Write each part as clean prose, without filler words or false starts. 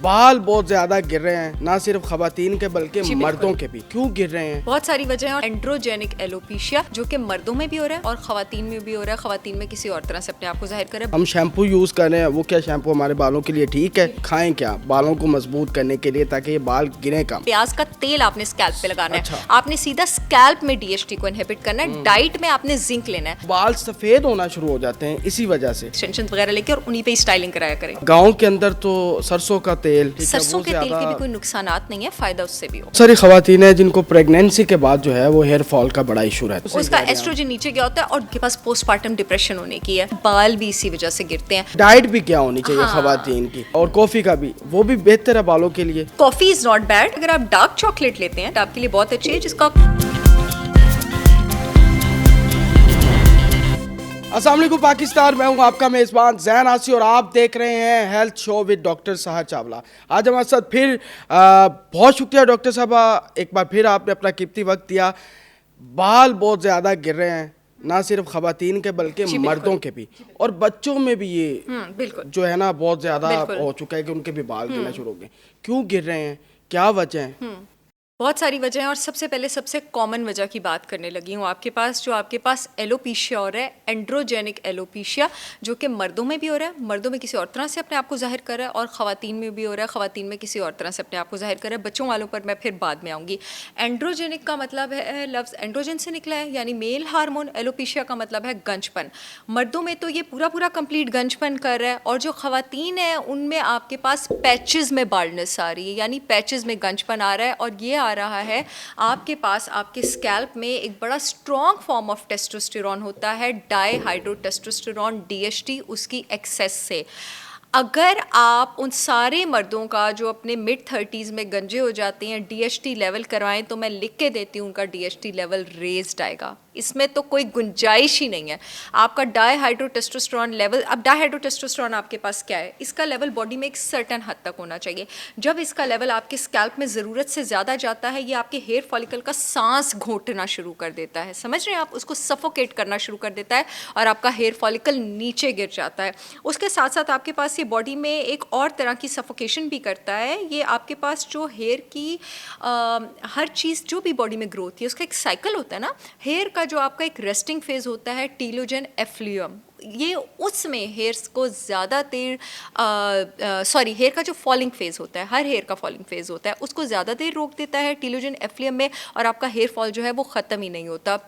बाल बहुत ज्यादा गिर रहे हैं, ना सिर्फ खवातीन के बल्कि मर्दों के भी। क्यों गिर रहे हैं? बहुत सारी वजह है। एंड्रोजेनिक एलोपेशिया जो कि मर्दों में भी हो रहा है और खवातीन में भी हो रहा है। खवातीन में किसी और तरह से अपने आप को जाहिर करे। हम शैम्पू यूज कर रहे हैं, वो क्या शैम्पू हमारे बालों के लिए ठीक है? खाएं क्या बालों को मजबूत करने के लिए ताकि ये बाल गिरे कम? प्याज का तेल आपने स्कैल्प पे लगाना है। अच्छा। आपने सीधा स्कैल्प में डीएचटी को इनहिबिट करना है। डाइट में आपने जिंक लेना है। बाल सफेद होना शुरू हो जाते हैं इसी वजह से। एक्सटेंशन वगैरह लेके और उन्हीं पे स्टाइलिंग कराया करें। गाँव के अंदर तो सरसों का तेल, सरसों के तेल के भी कोई नुकसानात नहीं है, फायदा उससे भी हो। सारी खवातीन है जिनको प्रेगनेंसी के बाद जो है वो हेयर फॉल का बड़ा इशू रहता है। उसका एस्ट्रोजन नीचे गया होता है और उनके पास पोस्टपार्टम डिप्रेशन होने की है। बाल भी इसी वजह से गिरते हैं। डाइट भी क्या होनी चाहिए हाँ। खवातीन की, और कॉफी का भी, वो भी बेहतर है बालों के लिए। Coffee is not bad. अगर आप डार्क चॉकलेट लेते हैं तो आपके लिए बहुत अच्छी है, जिसका अस्सलाम वालेकुम पाकिस्तान, मैं हूं आपका मेज़बान ज़ैन आसी और आप देख रहे हैं हेल्थ शो विद डॉक्टर सहर चावला। आज हमारे साथ फिर बहुत शुक्रिया डॉक्टर साहबा, एक बार फिर आपने अपना कीमती वक्त दिया। बाल बहुत ज़्यादा गिर रहे हैं, ना सिर्फ खवातीन के बल्कि मर्दों के भी, और बच्चों में भी ये बिल्कुल जो है ना बहुत ज़्यादा हो चुका है कि उनके भी बाल गिरना शुरू हो गए। क्यों गिर रहे हैं, क्या वजह है? बहुत सारी वजह हैं और सबसे पहले सबसे कॉमन वजह की बात करने लगी हूँ। आपके पास एलोपेशिया हो रहा है, एंड्रोजेनिक एलोपेशिया, जो कि मर्दों में भी हो रहा है, मर्दों में किसी और तरह से अपने आप को जाहिर कर रहा है, और ख़वातीन में भी हो रहा है, ख़वातीन में किसी और तरह से अपने आप को जाहिर कर रहा है। बच्चों वालों पर मैं फिर बाद में आऊँगी। एंड्रोजेनिक का मतलब है, लफ्ज़ एंड्रोजन से निकला है, यानी मेल हार्मोन। एलोपेशिया का मतलब है गंजपन। मर्दों में तो ये पूरा कंप्लीट गंजपन कर रहा है, और जो ख़वातीन है उनमें आपके पास पैचेस में बाल्डनेस आ रही है, यानी पैचेस में गंजपन आ रहा है। और ये आ रहा है आपके पास, आपके स्कैल्प में एक बड़ा स्ट्रॉन्ग फॉर्म ऑफ टेस्टोस्टेरॉन होता है, डाईहाइड्रोटेस्टोस्टेरॉन, डीएचटी, उसकी एक्सेस से। अगर आप उन सारे मर्दों का जो अपने मिड 30s में गंजे हो जाते हैं डीएचटी लेवल करवाएं, तो मैं लिख के देती हूँ उनका डीएचटी लेवल रेज्ड आएगा। इसमें तो कोई गुंजाइश ही नहीं है। आपका डाईहाइड्रोटेस्टोस्टेरॉन लेवल, अब डाईहाइड्रोटेस्टोस्टेरॉन आपके पास क्या है, इसका लेवल बॉडी में एक सर्टेन हद तक होना चाहिए। जब इसका लेवल आपके स्कैल्प में ज़रूरत से ज़्यादा जाता है, ये आपके हेयर फॉलिकल का सांस घोंटना शुरू कर देता है। समझ रहे हैं आप? उसको सफोकेट करना शुरू कर देता है और आपका हेयर फॉलिकल नीचे गिर जाता है। उसके साथ साथ आपके पास ये बॉडी में एक और तरह की सफोकेशन भी करता है। ये आपके पास जो हेयर की हर चीज़ जो भी बॉडी में ग्रोथ है, उसका एक साइकिल होता है ना। हेयर का जो आपका एक रेस्टिंग फेज़ होता है, टीलोजन एफ्लुएम, ये उसमें हेयर्स को ज़्यादा देर हेयर का जो फॉलिंग फेज़ होता है, हर हेयर का फॉलिंग फेज़ होता है, उसको ज़्यादा देर रोक देता है टीलोजन एफ्लुएम में, और आपका हेयर फॉल जो है वो ख़त्म ही नहीं होता।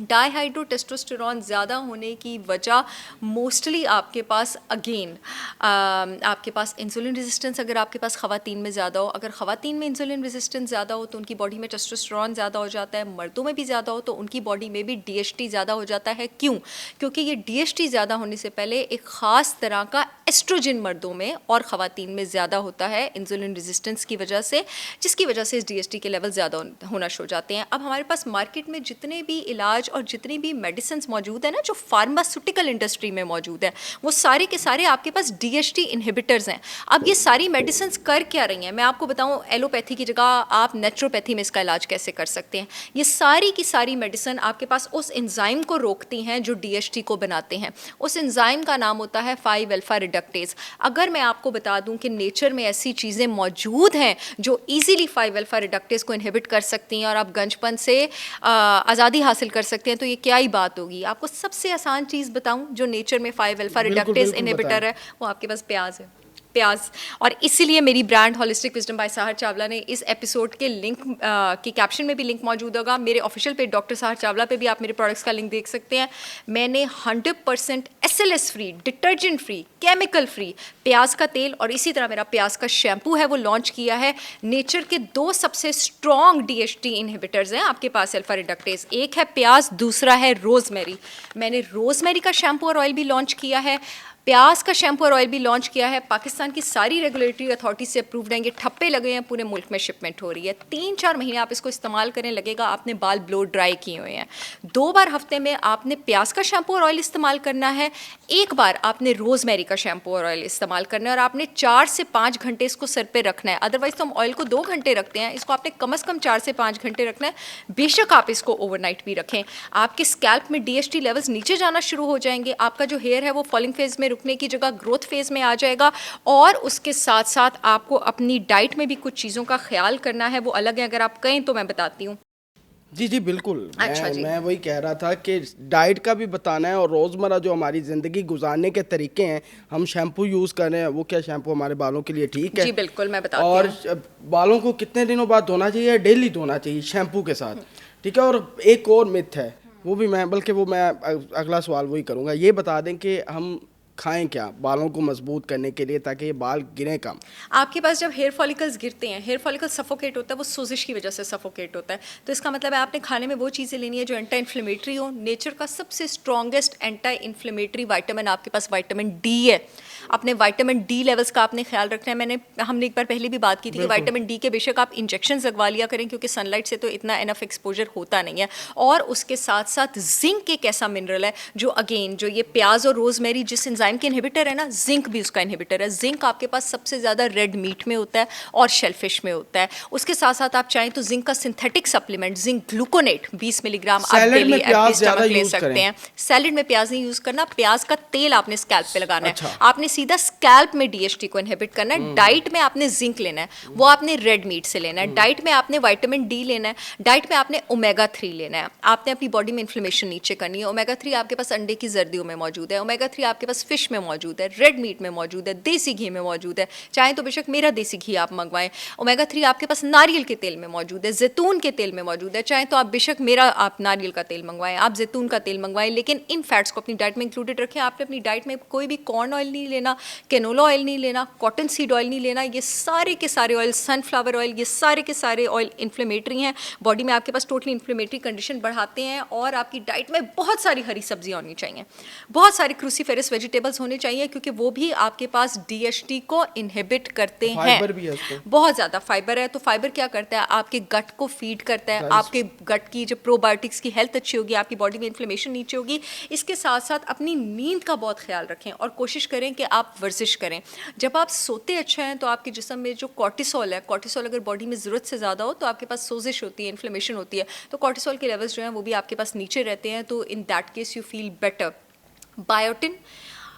डाईहाइड्रोटेस्टोस्टेरॉन ज़्यादा होने की वजह मोस्टली आपके पास आपके पास इंसुलिन रेजिस्टेंस, अगर आपके पास ख़वातीन में ज़्यादा हो, अगर ख़वातीन में इंसुलिन रेजिस्टेंस ज़्यादा हो तो उनकी बॉडी में टेस्टोस्टेरॉन ज़्यादा हो जाता है। मर्दों में भी ज़्यादा हो तो उनकी बॉडी में भी डीएचटी ज़्यादा हो जाता है। क्यों? क्योंकि ये डीएचटी ज़्यादा होने से पहले एक ख़ास तरह का एस्ट्रोजन मर्दों में और ख़वातीन में ज़्यादा होता है इंसुलिन रेजिस्टेंस की वजह से, जिसकी वजह से इस डीएचटी के लेवल ज़्यादा होना शुरू हो जाते हैं। अब हमारे पास मार्केट में जितने भी इलाज और जितनी भी मेडिसिन मौजूद है ना, जो फार्मास्यूटिकल इंडस्ट्री में मौजूद है, वो सारे के सारे आपके पास डीएचटी इनहिबिटर्स हैं। अब ये सारी मेडिसिन कर क्या रही हैं, मैं आपको बताऊं। एलोपैथी की जगह आप नेचुरोपैथी में इसका इलाज कैसे कर सकते हैं। ये सारी की सारी मेडिसिन आपके पास उस एंजाइम को रोकती हैं जो डीएचटी को बनाते हैं। उस एंजाइम का नाम होता है 5-अल्फा रिडक्टेज। अगर मैं आपको बता दूं कि नेचर में ऐसी चीज़ें मौजूद हैं जो ईजीली 5-अल्फा रिडक्टेज को इनहिबिट कर सकती हैं और आप गंजपन से आज़ादी हासिल कर सकते हैं, तो ये क्या ही बात होगी। आपको सबसे आसान चीज़ बताऊं जो नेचर में 5-अल्फा रिडक्टेज इनहिबिटर है, वो आपके पास प्याज है। प्याज। और इसीलिए मेरी ब्रांड होलिस्टिक विजडम बाय सहर चावला ने इस एपिसोड के लिंक के कैप्शन में भी लिंक मौजूद होगा। मेरे ऑफिशियल पेज डॉक्टर सहर चावला पे भी आप मेरे प्रोडक्ट्स का लिंक देख सकते हैं। मैंने 100% SLS free, detergent free, chemical free प्याज का तेल और इसी तरह मेरा प्याज का शैम्पू है वो लॉन्च किया है। नेचर के 2 सबसे स्ट्रॉन्ग डीएचटी इनहिबिटर्स हैं आपके पास अल्फा रिडक्टेज, एक है प्याज, दूसरा है रोजमेरी। मैंने रोजमेरी का शैम्पू और ऑयल भी लॉन्च किया है, प्याज का शैम्पू और ऑयल भी लॉन्च किया है। पाकिस्तान की सारी रेगुलेटरी अथॉरिटी से अप्रूव्ड हैं। ये ठप्पे लगे हैं, पूरे मुल्क में शिपमेंट हो रही है। 3-4 महीने आप इसको इस्तेमाल करें, लगेगा आपने बाल ब्लो ड्राई किए हुए हैं। 2 बार हफ्ते में आपने प्याज का शैम्पू और ऑयल इस्तेमाल करना है, 1 बार आपने रोजमेरी का शैम्पू और ऑयल इस्तेमाल करना है, और आपने 4 से 5 घंटे इसको सर पे रखना है। अदरवाइज तो हम ऑयल को 2 घंटे रखते हैं, इसको आपने कम से कम 4 से 5 घंटे रखना है। बेशक आप इसको ओवरनाइट भी रखें, आपके स्कैल्प में डीएचटी लेवल्स नीचे जाना शुरू हो जाएंगे। आपका जो हेयर है वो फॉलिंग फेज में रुकने की जगह ग्रोथ फेज़ में आ जाएगा। और उसके साथ साथ आपको अपनी डाइट में भी कुछ चीज़ों का ख्याल करना है, वो अलग है, अगर आप कहें तो मैं बताती हूँ। जी जी बिल्कुल। अच्छा जी। मैं वही कह रहा था कि डाइट का भी बताना है और रोज़मर्रा जो हमारी ज़िंदगी गुजारने के तरीके हैं, हम शैम्पू यूज़ कर रहे हैं, वो क्या शैम्पू हमारे बालों के लिए ठीक है? जी बिल्कुल, मैं बताती और हूँ। बालों को कितने दिनों बाद धोना चाहिए? डेली धोना चाहिए शैम्पू के साथ, ठीक है? और एक और मिथ है, वो भी मैं, बल्कि वो मैं अगला सवाल वही करूँगा। ये बता दें कि हम खाएं क्या बालों को मजबूत करने के लिए, ताकि ये बाल गिरें कम? आपके पास जब हेयर फॉलिकल्स गिरते हैं, हेयर फॉलिकल सफोकेट होता है, वो सोजिश की वजह से सफोकेट होता है। तो इसका मतलब है आपने खाने में वो चीज़ें लेनी है जो एंटी इन्फ्लेमेटरी हो। नेचर का सबसे स्ट्रॉन्गेस्ट एंटी इन्फ्लेमेटरी विटामिन आपके पास विटामिन डी है। अपने विटामिन डी लेवल्स का आपने ख्याल रखना है। हमने एक बार पहले भी बात की थी कि विटामिन डी के बेशक आप इंजेक्शन लगवा लिया करें, क्योंकि सनलाइट से तो इतना इनफ एक्सपोजर होता नहीं है। और उसके साथ साथ जिंक एक ऐसा मिनरल है जो अगेन, जो ये प्याज और रोजमेरी जिस एंजाइम के इनहिबिटर है ना, जिंक भी उसका इनहिबिटर है। जिंक आपके पास सबसे ज़्यादा रेड मीट में होता है और शेलफिश में होता है। उसके साथ साथ आप चाहें तो जिंक का synthetic supplement zinc gluconate 20 milligram आप सैलेड डेली में प्याज एट ज़्यादा स्टमक ले यूज़ सकते करें? हैं। सैलेड में प्याज नहीं यूज़ करना, प्याज का तेल आपने स्कैल्प पे लगाना अच्छा। है। आपने सीधा स्कैल्प में डीएचटी को इनहिबिट करना है। डाइट में आपने जिंक लेना है, वो आपने रेड मीट से लेना है। डाइट में आपने विटामिन डी लेना है। डाइट में आपने ओमेगा 3 लेना है। आपने अपनी बॉडी में इन्फ्लेमेशन नीचे करनी है। ओमेगा 3 आपके पास अंडे की जर्दियों में मौजूद है। ओमेगा 3 आपके पास फिश में मौजूद है, रेड मीट में मौजूद है, देसी घी में मौजूद है। चाहे तो बेशक मेरा देसी घी आप मंगवाएं। ओमेगा 3 आपके पास नारियल के तेल में मौजूद है, जैतून के तेल में मौजूद है। चाहे तो आप बेशक मेरा आप नारियल का तेल मंगवाएं, आप जैतून का तेल मंगवाएं, लेकिन इन फैट्स को अपनी डाइट में इंक्लूडेड रखें। आपने अपनी डाइट में कोई भी कॉर्न ऑयल नहीं लेना, कैनोला ऑयल नहीं लेना, कॉटन सीड ऑयल नहीं लेना। ये सारे के सारे ऑयल, सनफ्लावर ऑयल, ये सारे के सारे ऑयल इन्फ्लेमेटरी हैं, बॉडी में आपके पास टोटली इन्फ्लेमेटरी कंडीशन बढ़ाते हैं। और आपकी डाइट में बहुत सारी हरी सब्जियां होनी चाहिए, बहुत सारे क्रूसीफेरस वेजिटेबल्स होने चाहिए, क्योंकि वो भी आपके पास डीएचटी को इनहिबिट करते हैं। फाइबर भी है उसमें, बहुत ज़्यादा फाइबर है। तो फाइबर क्या करता है, आपके गट को फीड करता है, आपके गट की जो प्रोबायोटिक्स की हेल्थ अच्छी होगी, आपकी बॉडी में इन्फ्लेमेशन नीचे होगी। इसके साथ साथ अपनी नींद का बहुत ख्याल रखें और कोशिश करें कि आप वर्जिश करें। जब आप सोते अच्छा हैं तो आपके जिस्म में जो कॉर्टिसोल है, कॉर्टिसोल अगर बॉडी में ज़रूरत से ज़्यादा हो तो आपके पास सोजिश होती है, इन्फ्लेमेशन होती है, तो कॉर्टिसोल के लेवल्स जो हैं वो भी आपके पास नीचे रहते हैं। तो in that case you feel better. Biotin,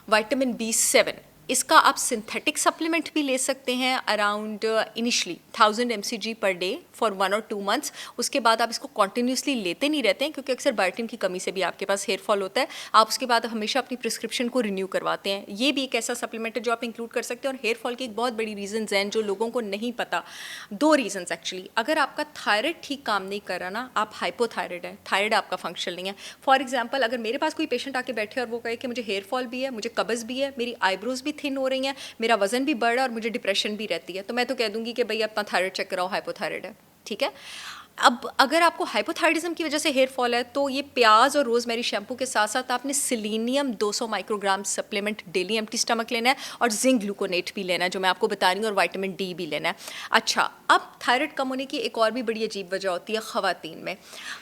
vitamin B7, इसका आप सिंथेटिक सप्लीमेंट भी ले सकते हैं around initially 1000 mcg per day for 1 और 2 मंथ्स। उसके बाद आप इसको कॉन्टिन्यूसली लेते नहीं रहते हैं, क्योंकि अक्सर बायोटिन की कमी से भी आपके पास हेयर फॉल होता है। आप उसके बाद हमेशा अपनी प्रिस्क्रिप्शन को रिन्यू करवाते हैं। ये भी एक ऐसा सप्लीमेंट है जो आप इंक्लूड कर सकते हैं। और हेयर फॉल की एक बहुत बड़ी रीजंस हैं जो लोगों को नहीं पता। 2 रीजंस एक्चुअली। अगर आपका थायराइड ठीक काम नहीं कर रहा ना, आप हाइपोथायराइड है, थायराइड आपका फंक्शन नहीं है। फॉर एग्जाम्पल, अगर मेरे पास कोई पेशेंट आके बैठे और वो कहे कि मुझे हेयर फॉल भी है, मुझे कब्ज़ भी है, मेरी आईब्रोज भी थिन हो रही हैं, मेरा वजन भी बढ़ रहा है और मुझे डिप्रेशन भी रहती है, तो मैं तो कह दूंगी कि भाई अपना थायराइड चेक कराओ, हाइपोथायराइड है, ठीक है। अब अगर आपको हाइपोथायराइडिज्म की वजह से हेयर फॉल है तो ये प्याज और रोजमेरी शैम्पू के साथ साथ आपने selenium 200 microgram supplement daily empty stomach लेना है और जिंक ग्लूकोनेट भी लेना है जो मैं आपको बता रही हूँ, और विटामिन डी भी लेना है। अच्छा, अब थायराइड कम होने की एक और भी बड़ी अजीब वजह होती है ख़वातीन में।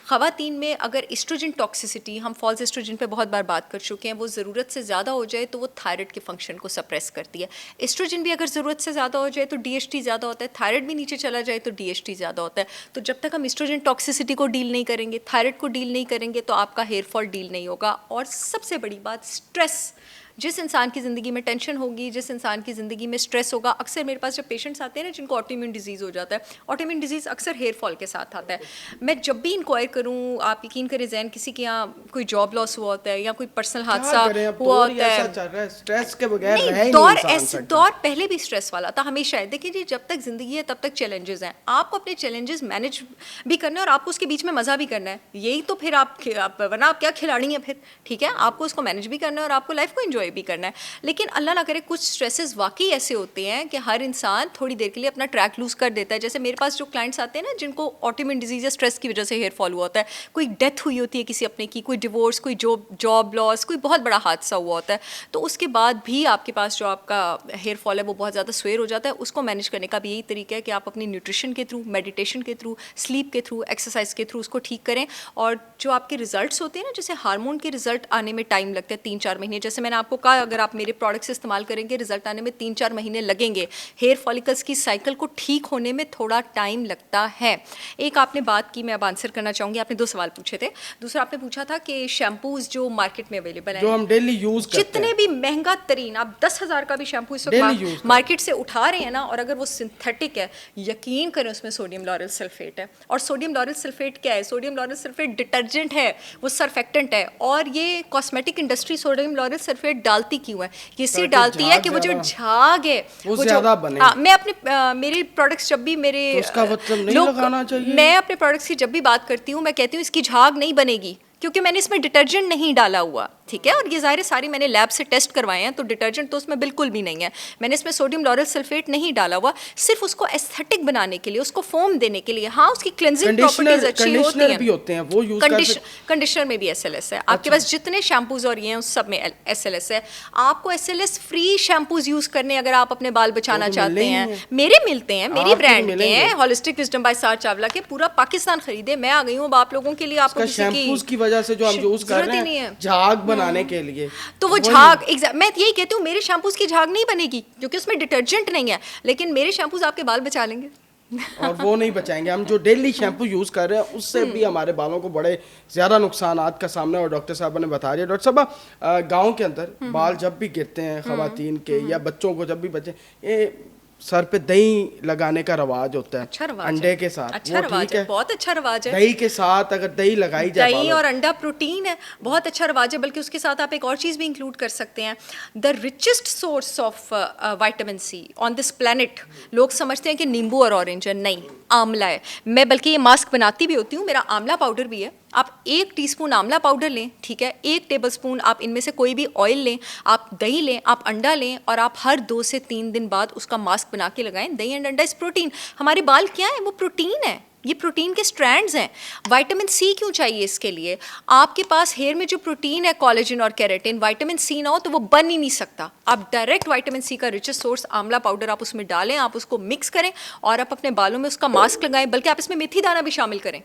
ख़वातीन में अगर एस्ट्रोजन टॉक्सिसिटी, हम फॉल्स एस्ट्रोजन पे बहुत बार बात कर चुके हैं, वो ज़रूरत से ज़्यादा हो जाए तो वो थायराइड के फंक्शन को सप्रेस करती है। एस्ट्रोजन भी अगर ज़रूरत से ज़्यादा हो जाए तो डीएचटी ज़्यादा होता है, थायराइड भी नीचे चला जाए तो डीएचटी ज़्यादा होता है। तो जब तक हम एस्ट्रोजन टॉक्सिसिटी को डील नहीं करेंगे, थायराइड को डील नहीं करेंगे, तो आपका हेयर फॉल डील नहीं होगा। और सबसे बड़ी बात, स्ट्रेस। जिस इंसान की ज़िंदगी में टेंशन होगी, जिस इंसान की ज़िंदगी में स्ट्रेस होगा, अक्सर मेरे पास जब पेशेंट्स आते हैं ना जिनको ऑटोइम्यून डिजीज़ हो जाता है, ऑटोइम्यून डिजीज़ अक्सर हेयर फॉल के साथ आता है। मैं जब भी इंक्वायर करूँ, आप यकीन करें जैन, किसी के यहाँ कोई जॉब लॉस हुआ होता है या कोई पर्सनल हादसा हुआ होता है, स्ट्रेस के बगैर रह ही नहीं दौर इंसान ऐसे सकता। दौर पहले भी स्ट्रेस वाला था, हमेशा है। देखिए जी, जब तक ज़िंदगी है तब तक चैलेंजेस हैं। आपको अपने चैलेंजेस मैनेज भी करना है और आपको उसके बीच में मज़ा भी करना है। यही तो फिर आप वरना आप क्या खिलाड़ी हैं फिर, ठीक है। आपको उसको मैनेज भी करना है और आपको लाइफ को एंजॉय भी करना है। लेकिन अल्लाह ना करे, कुछ स्ट्रेसेस वाकई ऐसे होते हैं कि हर इंसान थोड़ी देर के लिए अपना ट्रैक लूज़ कर देता है। जैसे मेरे पास जो क्लाइंट्स आते हैं ना जिनको ऑटोइम्यून डिजीज़ या स्ट्रेस की वजह से हेयर फॉल हुआ होता है, कोई डेथ हुई होती है किसी अपने की, कोई डिवोर्स, कोई जॉब लॉस, कोई बहुत बड़ा हादसा हुआ होता है, तो उसके बाद भी आपके पास जो आपका हेयर फॉल है वो बहुत ज़्यादा स्वेयर हो जाता है। उसको मैनेज करने का भी यही तरीका है कि आप अपनी न्यूट्रिशन के थ्रू, मेडिटेशन के थ्रू, स्लीप के थ्रू, एक्सरसाइज के थ्रू उसको ठीक करें। और जो आपके रिजल्ट्स होते हैं ना, जैसे हार्मोन के रिजल्ट आने में टाइम लगता है 3-4 महीने। जैसे मैंने आपको आपको कहा अगर आप मेरे प्रोडक्ट्स इस्तेमाल करेंगे रिजल्ट आने में 3-4 महीने लगेंगे। हेयर फॉलिकल्स की साइकिल को ठीक होने में थोड़ा टाइम लगता है। एक आपने बात की, मैं अब आंसर करना चाहूँगी, आपने 2 सवाल पूछे थे। दूसरा आपने पूछा था कि शैम्पूज जो मार्केट में अवेलेबल जो है, हम डेली यूज करते जितने भी महंगा तरीन आप 10,000 का भी शैम्पू इस Daily use वक्त मार्केट से उठा रहे हैं ना, और अगर वो सिंथेटिक है, यकीन करें उसमें सोडियम लॉरेल सल्फेट है। और सोडियम लॉरेल सल्फेट क्या है? सोडियम लॉरेल सल्फेट डिटर्जेंट है, वो सर्फेक्टेंट है। और ये cosmetic industry sodium lauryl sulphate डालती क्यों है? ये इसलिए डालती है कि वो जो झाग है वो ज्यादा बने। हाँ, मैं अपने मेरे प्रोडक्ट्स जब भी मेरे तो उसका मतलब नहीं लगाना चाहिए। मैं अपने प्रोडक्ट्स की जब भी बात करती हूँ मैं कहती हूँ इसकी झाग नहीं बनेगी क्योंकि मैंने इसमें डिटर्जेंट नहीं डाला हुआ, ठीक है। और ये ज़ाहिर सारी मैंने लैब से टेस्ट करवाए हैं, तो डिटर्जेंट तो उसमें बिल्कुल भी नहीं है। मैंने इसमें सोडियम लॉरेल सल्फेट नहीं डाला हुआ, सिर्फ उसको एस्थेटिक बनाने के लिए, उसको फोम देने के लिए। हाँ, उसकी क्लिनजिंग प्रॉपर्टीज अच्छी होती हैं, भी होते हैं वो यूज कर। कंडीशनर में भी SLS है। आपके पास जितने शैम्पूज और ये हैं उस सब में SLS है। आपको SLS फ्री शैम्पूज यूज करने अगर आप अपने बाल बचाना चाहते हैं, मेरे मिलते हैं, मेरी ब्रांड के हैं, होलिस्टिक विजडम बाय सार चावला के, पूरा पाकिस्तान खरीदे। मैं आ गई हूँ अब आप लोगों के लिए, आपको शैम्पूज की वजह से जो हम यूज कर रहे हैं झाग बनाने के लिए, तो वो झाग मैं यही कहती हूँ, मेरे शैम्पूज की झाग नहीं बनेगी क्योंकि उसमें डिटर्जेंट नहीं है, लेकिन मेरे शैम्पूज आपके बाल बचा लेंगे। और वो नहीं बचाएंगे। हम जो डेली शैम्पू यूज कर रहे हैं उससे भी हमारे बालों को बड़े ज्यादा नुकसानात का सामना, और डॉक्टर साहब ने बता दिया। डॉक्टर साहब, गांव के अंदर बाल जब भी गिरते हैं खवातीन के या बच्चों को जब भी बचे, ये सर पे दही लगाने का रवाज होता है। अच्छा रवाज अंडे है। के साथ। अच्छा रवाज है, बहुत अच्छा रवाज है। दही के साथ अगर दही लगाई जाए, दही और अंडा प्रोटीन है, बहुत अच्छा रवाज है। बल्कि उसके साथ आप एक और चीज़ भी इंक्लूड कर सकते हैं, the richest source of vitamin C on this planet. लोग समझते हैं कि नींबू और ऑरेंज है, नहीं, आंवला है। मैं बल्कि ये मास्क बनाती भी होती हूँ, मेरा आंवला पाउडर भी है। आप 1 टीस्पून आंवला पाउडर लें, ठीक है, 1 टेबलस्पून आप इनमें से कोई भी ऑयल लें, आप दही लें, आप अंडा लें, और आप हर 2 से 3 दिन बाद उसका मास्क बना के लगाएं। दही एंड अंडा इस प्रोटीन। हमारे बाल क्या है? वो प्रोटीन है, ये प्रोटीन के स्ट्रैंड्स हैं। विटामिन सी क्यों चाहिए इसके लिए? आपके पास हेयर में जो प्रोटीन है, कोलेजन और केराटिन, विटामिन सी ना हो तो वो बन ही नहीं सकता। आप डायरेक्ट विटामिन सी का रिचेस्ट सोर्स आंवला पाउडर आप उसमें डालें, आप उसको मिक्स करें और आप अपने बालों में उसका मास्क लगाएं। बल्कि आप इसमें मेथी दाना भी शामिल करें।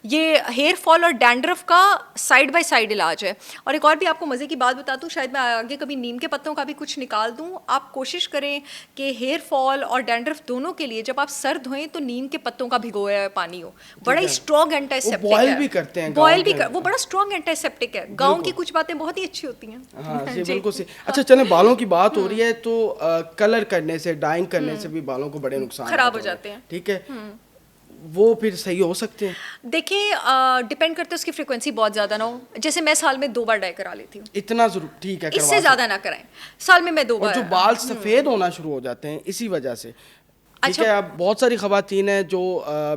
ये हेयर फॉल और डैंड्रफ का साइड बाय साइड इलाज है। और एक और भी आपको मज़े की बात बता दूँ, शायद मैं आगे कभी नीम के पत्तों का भी कुछ निकाल दूँ। आप कोशिश करें कि हेयर फॉल और डैंड्रफ दोनों के लिए जब आप सर धोएं तो नीम के पत्तों का भिगोया पानी हो। बड़ा ही स्ट्रॉन्ग एंटीसेप्टिक है। बॉयल भी करते हैं, बॉयल भी वो बड़ा स्ट्रॉन्ग एंटीसेप्टिक है। गांव की कुछ बातें बहुत ही अच्छी होती हैं। हाँ जी, बिल्कुल सही। अच्छा चलें, बालों की बात हो रही है तो कलर करने से, डाइंग करने से भी बालों को बड़े नुकसान खराब हो जाते हैं, ठीक है। वो फिर सही हो सकते हैं? देखिए, डिपेंड करते हैं उसकी फ्रीक्वेंसी बहुत ज़्यादा ना हो। जैसे मैं साल में 2 बार डाई करा लेती हूँ। इतना जरूर ठीक है, इससे ज़्यादा ना कराएं। साल में मैं 2 बार। जो बाल सफ़ेद होना शुरू हो जाते हैं इसी वजह से, ठीक अच्छा। है। अब बहुत सारी खवातीन हैं जो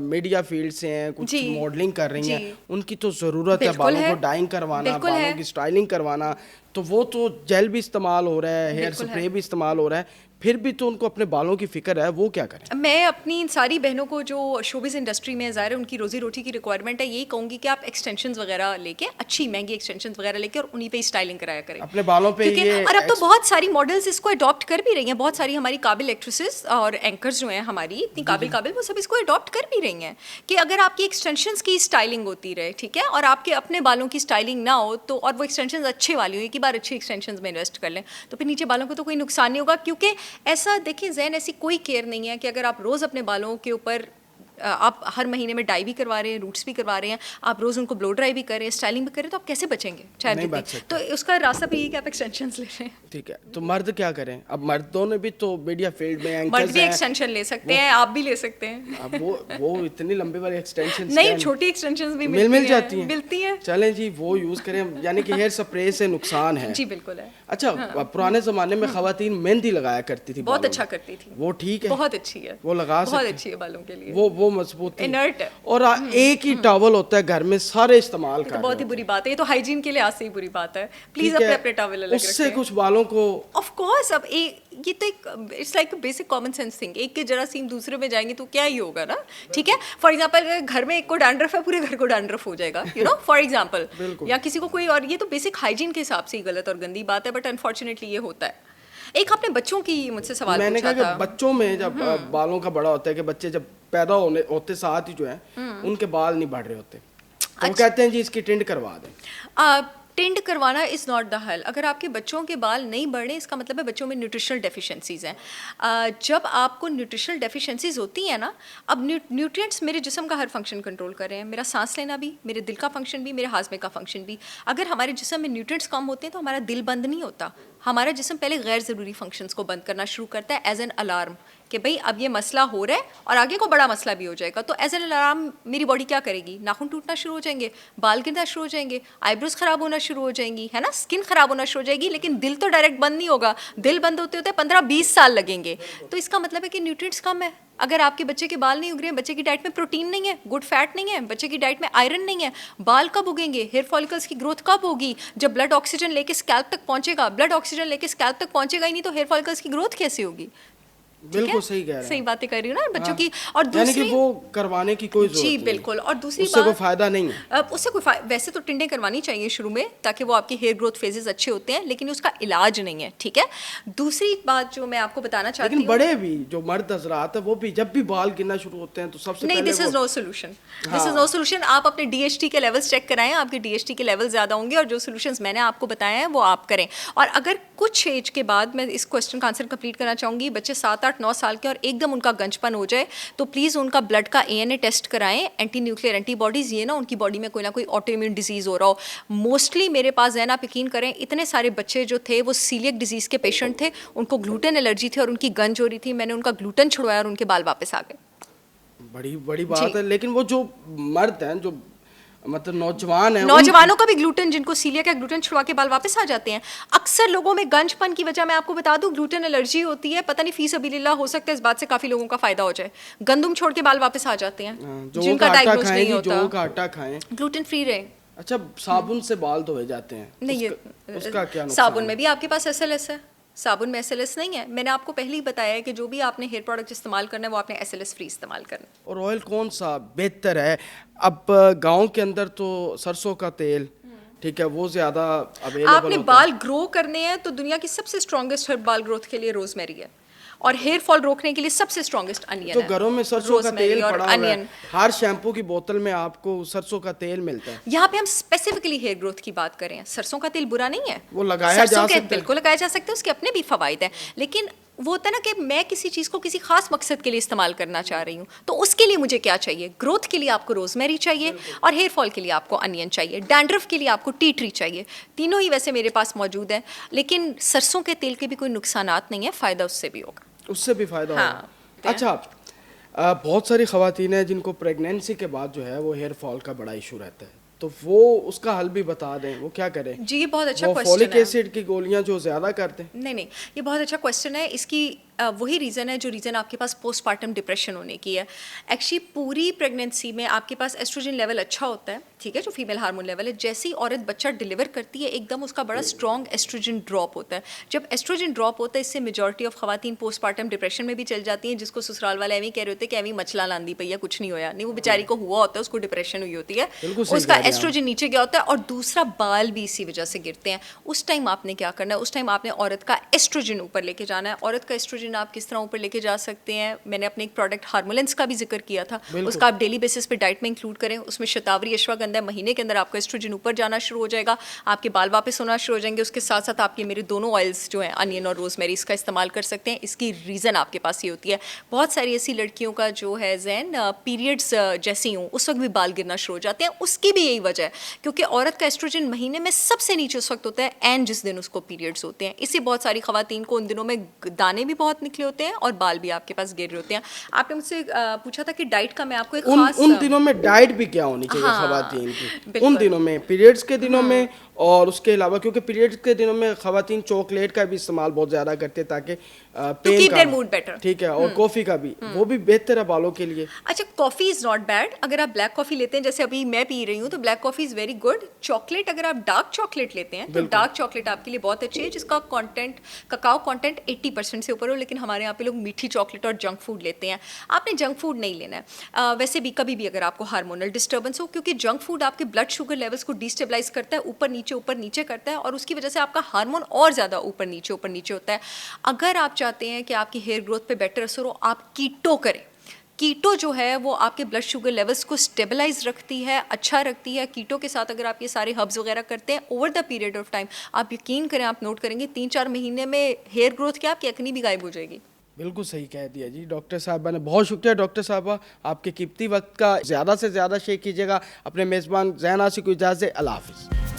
मीडिया फील्ड से हैं, कुछ मॉडलिंग कर रही हैं, उनकी तो ज़रूरत है बालों को डाइंग करवाना, बालों की स्टाइलिंग करवाना। तो वो तो जेल भी इस्तेमाल हो रहा है, हेयर स्प्रे भी इस्तेमाल हो रहा है, फिर भी तो उनको अपने बालों की फिक्र है, वो क्या करें? मैं अपनी इन सारी बहनों को जो शोबिज़ इंडस्ट्री में ज़ाहिर है उनकी रोजी रोटी की रिक्वायरमेंट है, यही कहूँगी कि आप एक्सटेंशंस वगैरह लेके, अच्छी महंगी एक्सटेंशंस वगैरह लेके और उन्हीं पे स्टाइलिंग कराया करें अपने बालों पे ये। और अब तो बहुत सारी मॉडल्स इसको अडॉप्ट कर भी रही हैं। बहुत सारी हमारी काबिल एक्ट्रेसेस और एंकर्स जो हैं हमारी इतनी काबिल वो सब इसको अडॉप्ट कर भी रही हैं कि अगर आपकी एक्सटेंशंस की स्टाइलिंग होती रहे, ठीक है, और आपके अपने बालों की स्टाइलिंग ना हो तो, और वो एक्सटेंशंस अच्छे वाली हो, एक ही बार अच्छी एक्सटेंशंस में इन्वेस्ट कर लें तो फिर नीचे बालों को तो कोई नुकसान नहीं होगा। क्योंकि ऐसा देखिए ज़हन, ऐसी कोई केयर नहीं है कि अगर आप रोज़ अपने बालों के ऊपर आप हर महीने में डाई भी करवा रहे हैं, रूट्स भी करवा रहे हैं, आप रोज़ उनको ब्लो ड्राई भी करें, स्टाइलिंग भी करें, तो आप कैसे बचेंगे? शायद तो उसका रास्ता भी यही कि आप एक्सटेंशंस ले रहे हैं। ठीक है, तो मर्द क्या करें? अब मर्दों ने भी तो मीडिया फील्ड में एंकर्स मर्द भी एक्सटेंशन ले सकते हैं, आप भी ले सकते हैं। अब वो इतनी लंबी वाली एक्सटेंशन नहीं, छोटी एक्सटेंशंस भी मिल जाती हैं, मिलती हैं। चलें जी, वो यूज़ करें। यानी कि हेयर स्प्रे से नुकसान है। जी बिल्कुल है। अच्छा, पुराने ज़माने में खवातीन मेहंदी लगाया करती थी, बहुत अच्छा करती थी, वो ठीक है, बहुत अच्छी है, वो लगा बहुत अच्छी है बालों के लिए, वो मजबूत है। और एक ही टॉवल होता है घर में, सारे इस्तेमाल कर रहे हैं। बहुत ही बुरी बात है, ये तो हाइजीन के लिए आज से ही बुरी बात है। प्लीज अपने टॉवल अलग रखें। उससे कुछ बालों को ऑफ कोर्स, अब ये तो एक it's like basic common sense thing. एक के जरासीम दूसरे में जाएंगे तो क्या ही होगा ना, ठीक है। फॉर एग्जांपल घर में एक को डैंड्रफ है, पूरे घर को डैंड्रफ हो जाएगा, यू नो, फॉर एग्जांपल, या किसी को कोई, और ये तो बेसिक हाइजीन के हिसाब से ही गलत और गंदी बात है, बट अनफॉर्चुनेटली ये होता है। एक आपने बच्चों की मुझसे सवाल मैंने पूछा कहा कि बच्चों में जब बालों का बड़ा होता है कि बच्चे जब पैदा होते साथ ही जो है उनके बाल नहीं बढ़ रहे होते, तो कहते हैं जी इसकी टिंड करवा दें। टिंड करवाना इज़ नॉट द हल। अगर आपके बच्चों के बाल नहीं बढ़ रहे, इसका मतलब है बच्चों में न्यूट्रिशनल डेफिशिएंसीज़ हैं। जब आपको न्यूट्रिशनल डेफिशिएंसीज़ होती हैं ना, अब न्यूट्रिएंट्स मेरे जिस्म का हर फंक्शन कंट्रोल कर रहे हैं, मेरा सांस लेना भी, मेरे दिल का फंक्शन भी, मेरे हाजमे का फंक्शन भी। अगर हमारे जिस्म में न्यूट्रिएंट्स कम होते हैं तो हमारा दिल बंद नहीं होता, हमारा जिस्म पहले गैर ज़रूरी फंक्शंस को बंद करना शुरू करता है एज एन अलार्म कि भाई अब ये मसला हो रहा है और आगे को बड़ा मसला भी हो जाएगा। तो एज एन अलार्म मेरी बॉडी क्या करेगी, नाखून टूटना शुरू हो जाएंगे, बाल गिरना शुरू हो जाएंगे, आईब्रोज ख़राब होना शुरू हो जाएंगी, है ना, स्किन ख़राब होना शुरू हो जाएगी। लेकिन दिल तो डायरेक्ट बंद नहीं होगा, दिल बंद होते होते 15-20 साल लगेंगे। तो इसका मतलब है कि न्यूट्रिएंट्स कम है। अगर आपके बच्चे के बाल नहीं उग रहे हैं, बच्चे की डाइट में प्रोटीन नहीं है, गुड फैट नहीं है, बच्चे की डाइट में आयरन नहीं है, बाल कब उगेंगे, हेयर फॉलिकल्स की ग्रोथ कब होगी? जब ब्लड ऑक्सीजन लेके स्कैल्प तक पहुंचेगा। ब्लड ऑक्सीजन लेके स्कैल्प तक पहुंचेगा ही नहीं तो हेयर फॉलिकल्स की ग्रोथ कैसे होगी? बिल्कुल सही कह रहे हैं, सही बातें कर रही हूँ ना बच्चों हाँ। की। और यानी कि दूसरी, वो करवाने की कोई जरूरत जी नहीं, बिल्कुल। और दूसरी उससे कोई बात, फायदा नहीं है। उससे कोई वैसे तो टिंडें करवानी चाहिए शुरू में ताकि वो आपके हेयर ग्रोथ फेजेस अच्छे होते हैं, लेकिन उसका इलाज नहीं है, ठीक है। दूसरी बात जो मैं आपको बताना चाहती लेकिन हूँ, बड़े भी जो मर्द हजरात है वो भी जब भी बाल गिरना शुरू होते हैं तो सबसे नहीं, पहले दिस इज वो no solution, this is no solution. आप अपने डीएचटी के लेवल्स चेक कराएं, आपके डीएचटी के लेवल ज़्यादा होंगे और जो सोल्यूशंस मैंने आपको बताए हैं वो आप करें। और अगर कुछ एज के बाद, मैं इस क्वेश्चन का आंसर कंप्लीट करना चाहूँगी, बच्चे 7-8-9 साल के और एकदम उनका गंजपन हो जाए तो प्लीज़ उनका ब्लड का एएनए टेस्ट कराएं, एंटी न्यूक्लियर एंटीबॉडीज़, ये ना उनकी बॉडी में कोई ना कोई ऑटो इम्यून डिजीज़ हो रहा हो। मोस्टली मेरे पास है ना, आप यकीन करें, इतने सारे बच्चे जो थे वो सीलियक डिजीज़ के पेशेंट थे, उनको ग्लूटेन एलर्जी थी और उनकी गंज हो रही थी, मैंने उनका ग्लूटेन छुड़वाया और उनके बाल वापस आ गए। बड़ी बड़ी बात है। लेकिन वो जो मर्द हैं, जो मतलब नौजवान है, नौजवानों का भी ग्लूटेन, जिनको सीलियक है, ग्लूटेन छुड़वा के बाल वापस आ जाते हैं। अक्सर लोगों में गंजपन की वजह मैं आपको बता दूं ग्लूटेन एलर्जी होती है, पता नहीं फी सबीलिल्लाह, हो सकता है इस बात से काफी लोगों का फायदा हो जाए। गंदुम छोड़ के बाल वापस आ जाते हैं, जो जिनका आटा डायग्नोज नहीं खाएंगी, होता। जो का आटा खाएं। ग्लूटेन फ्री रहे। अच्छा, साबुन से बाल धोए जाते हैं, नहीं, उसका क्या नुकसान साबुन है? में भी आपके पास एसएलएस है, साबुन में एसएलएस नहीं है। मैंने आपको पहले ही बताया है कि जो भी आपने हेयर प्रोडक्ट इस्तेमाल करना है वो आपने एसएलएस फ्री इस्तेमाल करना है। और ऑयल कौन सा बेहतर है? अब गांव के अंदर तो सरसों का तेल, ठीक है, वो ज्यादा अवेलेबल आपने होता है। बाल ग्रो करने हैं तो दुनिया की सबसे स्ट्रॉन्गेस्ट हर्ब बाल ग्रोथ के लिए रोजमेरी है, और हेयर फॉल रोकने के लिए सबसे स्ट्रॉन्गेस्ट अनियन तो है। घरों में सरसों का रोजमेरी तेल और पड़ा हुआ है, अनियन। हर शैम्पू की बोतल में आपको सरसों का तेल मिलता है। यहाँ पे हम स्पेसिफिकली हेयर ग्रोथ की बात करें, सरसों का तेल बुरा नहीं है, वो लगाया सरसों जा के सकता है। बिल्कुल लगाया जा सकता है, उसके अपने भी फवायद हैं। लेकिन वो होता है ना कि मैं किसी चीज़ को किसी खास मकसद के लिए इस्तेमाल करना चाह रही हूँ, तो उसके लिए मुझे क्या चाहिए? ग्रोथ के लिए आपको रोजमेरी चाहिए और हेयर फॉल के लिए आपको अनियन चाहिए, डैंड्रफ के लिए आपको टी ट्री चाहिए। तीनों ही वैसे मेरे पास मौजूद हैं, लेकिन सरसों के तेल के भी कोई नुकसानात नहीं है, फ़ायदा उससे भी होगा। उससे भी फायदा हाँ, होगा। अच्छा, बहुत सारी खवातीन हैं जिनको प्रेगनेंसी के बाद जो है वो हेयर फॉल का बड़ा इशू रहता है, तो वो उसका हल भी बता दें, वो क्या करें? जी, ये बहुत अच्छा वो क्वेश्चन फॉलिक है। एसिड की गोलियां जो ज्यादा करते हैं। नहीं नहीं, ये बहुत अच्छा क्वेश्चन है। इसकी वही रीज़न है जो रीज़न आपके पास पोस्टपार्टम डिप्रेशन होने की है। एक्चुअली पूरी प्रेगनेंसी में आपके पास एस्ट्रोजन लेवल अच्छा होता है, ठीक है, जो फीमेल हार्मोन लेवल है। जैसे ही औरत बच्चा डिलीवर करती है एकदम उसका बड़ा स्ट्रॉन्ग एस्ट्रोजन ड्रॉप होता है। जब एस्ट्रोजन ड्रॉप होता है, इससे मेजॉरिटी ऑफ खवातीन पोस्टपार्टम डिप्रेशन में भी चल जाती हैं, जिसको ससुराल वाले एवं कह रहे होते हैं कि एवं मचला लांदी भैया कुछ नहीं होया, नहीं, वो बेचारी को हुआ होता है, उसको डिप्रेशन हुई होती है, बिल्कुल सही उसका कह रहे हैं आप। एस्ट्रोजन नीचे गया होता है और दूसरा बाल भी इसी वजह से गिरते हैं। उस टाइम आपने क्या करना है? उस टाइम आपने औरत का एस्ट्रोजन ऊपर लेके जाना है। औरत का एस्ट्रोजन आप किस तरह ऊपर लेके जा सकते हैं? मैंने अपने एक प्रोडक्ट हार्मोलेंस का भी जिक्र किया था, उसका आप डेली बेसिस पे डाइट में इंक्लूड करें। उसमें शतावरी अश्वगंधा है, महीने के अंदर आपका एस्ट्रोजन ऊपर जाना शुरू हो जाएगा, आपके बाल वापस होना शुरू हो जाएंगे। उसके साथ साथ आपके मेरे दोनों ऑयल्स जो हैं, अनियन और रोजमेरी, इसका इस्तेमाल कर सकते हैं। इसकी रीज़न आपके पास ये होती है, बहुत सारी ऐसी लड़कियों का जो है जैन पीरियड्स जैसी हूँ उस वक्त भी बाल गिरना शुरू हो जाते हैं। उसकी भी यही वजह है क्योंकि औरत का एस्ट्रोजन महीने में सबसे नीचे उस वक्त होता है एंड जिस दिन उसको पीरियड्स होते हैं। इससे बहुत सारी खवातीन को उन दिनों में दाने भी बहुत निकले होते हैं और बाल भी आपके पास गिर रहे होते हैं। आपने मुझसे पूछा था कि डाइट का मैं आपको एक खास उन दिनों में डाइट भी क्या होनी चाहिए हाँ, खवातीन की? बिल्कुल। उन दिनों में, पीरियड्स के दिनों में और उसके अलावा, क्योंकि पीरियड्स के दिनों में खवातीन चॉकलेट का भी इस्तेमाल बहुत ज्यादा करते हैं ताकि पेन keep का, their mood better। ठीक है, और कॉफी का भी, वो भी बेहतर है बालों के लिए। अच्छा, कॉफ़ी इज़ नॉट बैड। अगर आप ब्लैक कॉफ़ी लेते हैं, जैसे अभी मैं पी रही हूँ, तो black coffee is very good. Chocolate, अगर आप डार्क चॉकलेट लेते हैं तो डार्क चॉकलेट आपके लिए बहुत अच्छी है, जिसका कंटेंट, ककाओ कंटेंट 80% से ऊपर हो। लेकिन हमारे यहाँ पे लोग मीठी चॉकलेट और जंक फूड लेते हैं। आपने जंक फूड नहीं लेना है। वैसे भी कभी भी अगर आपको हार्मोनल डिस्टर्बेंस हो, क्योंकि जंक फूड आपके ब्लड शुगर लेवल्स को डिस्टेबलाइज करता है, ऊपर नीचे करता है, और उसकी वजह से आपका हार्मोन और ज़्यादा ऊपर नीचे होता है। अगर आप चाहते हैं कि आपकी हेयर ग्रोथ पे बेटर असर हो, आप कीटो करें। कीटो जो है वो आपके ब्लड शुगर लेवल्स को स्टेबलाइज रखती है, अच्छा रखती है। कीटो के साथ अगर आप ये सारे हर्ब्स वगैरह करते हैं over the period of time, आप यकीन करें, आप नोट करेंगे 3-4 महीने में हेयर ग्रोथ क्या, आपकी एक्ने भी गायब हो जाएगी। बिल्कुल सही कह दिया जी डॉक्टर साहबा ने। बहुत शुक्रिया डॉक्टर साहबा, आपके कीमती वक्त का ज़्यादा से ज़्यादा शेयर कीजिएगा। अपने मेज़बान ज़ैन आसिफ को इजाज़त, अल्लाह हाफ़िज़।